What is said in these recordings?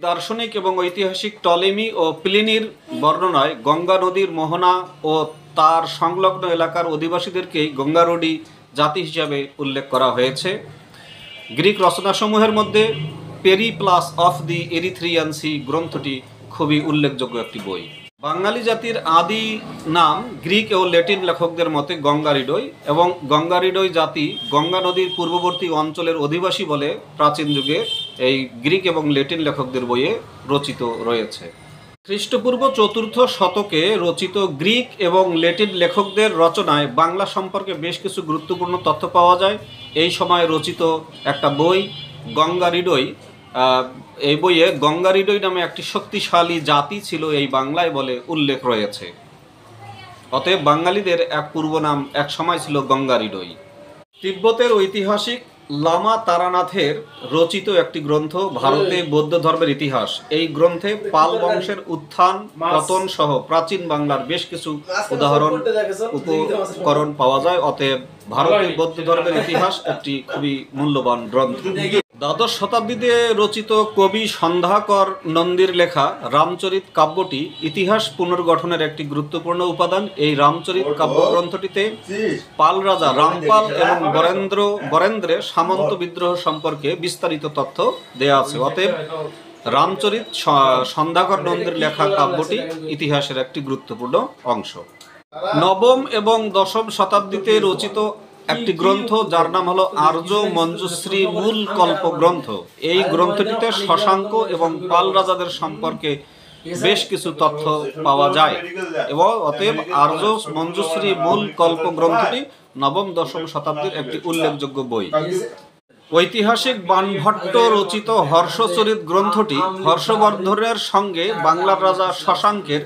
দার্শনিক এবং ঐতিহাসিক টলেমি ও প্লিনির বর্ণনায় গঙ্গা নদীর মোহনা ও তার সংলগ্ন এলাকার অধিবাসীদেরকেই গঙ্গারোডী জাতি হিসাবে উল্লেখ করা হয়েছে। গ্রিক রচনাসমূহের মধ্যে Periplus of the Erythraean Sea গ্রন্থটি খুবই উল্লেখযোগ্য একটি বই। বাঙালি জাতির আদি নাম গ্রিক ও ল্যাটিন লেখকদের মতে গঙ্গারিডই, এবং গঙ্গারিডই জাতি গঙ্গা নদীর পূর্ববর্তী অঞ্চলের অধিবাসী বলে প্রাচীন যুগে এই গ্রিক এবং ল্যাটিন লেখকদের বইয়ে রচিত রয়েছে। খ্রিস্টপূর্ব ৪র্থ শতকে রচিত গ্রিক এবং ল্যাটিন লেখকদের রচনায় বাংলা সম্পর্কে বেশ কিছু গুরুত্বপূর্ণ তথ্য পাওয়া যায়। এই সময় রচিত একটা বই গঙ্গারিডই, এই বইয়ে গঙ্গারিডই নামে একটি শক্তিশালী জাতি ছিল এই বাংলায় বলে উল্লেখ রয়েছে। অতএব বাঙালিদের এক পূর্ব নাম এক সময় ছিল গঙ্গারিডই। তিব্বতের ঐতিহাসিক লামা তারানাথের রচিত একটি গ্রন্থ ভারতে বৌদ্ধ ধর্মের ইতিহাস। এই গ্রন্থে পাল বংশের উত্থান পতন সহ প্রাচীন বাংলার বেশ কিছু উপকরণ পাওয়া যায়। অতএব ভারতের বৌদ্ধ ধর্মের ইতিহাস একটি খুবই মূল্যবান গ্রন্থ। দ্বাদশ শতাব্দীতে রচিত কবি সন্ধ্যাকর নন্দীর লেখা রামচরিত কাব্যটি ইতিহাস পুনর্গঠনের একটি গুরুত্বপূর্ণ উপাদান। এই রামচরিত কাব্যগ্রন্থটিতে পাল রাজা রামপাল এবং বরেন্দ্রের সামন্ত বিদ্রোহ সম্পর্কে বিস্তারিত তথ্য দেয়া আছে। অতএব রামচরিত সন্ধ্যাকর নন্দীর লেখা কাব্যটি ইতিহাসের একটি গুরুত্বপূর্ণ অংশ। নবম এবং দশম শতাব্দীতে রচিত একটি গ্রন্থ যার নাম হলো আর্য মঞ্জুশ্রী মূল কল্প গ্রন্থ। এই গ্রন্থটিতে শশাঙ্ক এবং পাল রাজাদের সম্পর্কে বেশ কিছু তথ্য পাওয়া যায় এবং অতএব আর্য মঞ্জুশ্রী মূল কল্প গ্রন্থটি নবম দশম শতাব্দীর একটি উল্লেখযোগ্য বই। ঐতিহাসিক বাণভট্ট রচিত হর্ষচরিত গ্রন্থটি হর্ষবর্ধনের সঙ্গে বাংলার রাজা শশাঙ্কের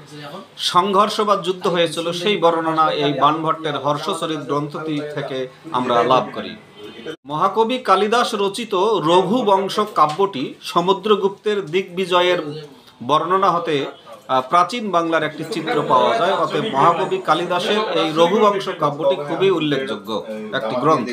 সংঘর্ষ বা যুদ্ধ হয়েছিল সেই বর্ণনা এই বাণভট্টের হর্ষচরিত গ্রন্থটি থেকে আমরা লাভ করি। মহাকবি কালিদাস রচিত রঘুবংশ কাব্যটি সমুদ্রগুপ্তের দিগ্বিজয়ের বর্ণনা হতে প্রাচীন বাংলার একটি চিত্র পাওয়া যায়। অতএব মহাকবি কালিদাসের এই রঘুবংশ কাব্যটি খুবই উল্লেখযোগ্য একটি গ্রন্থ।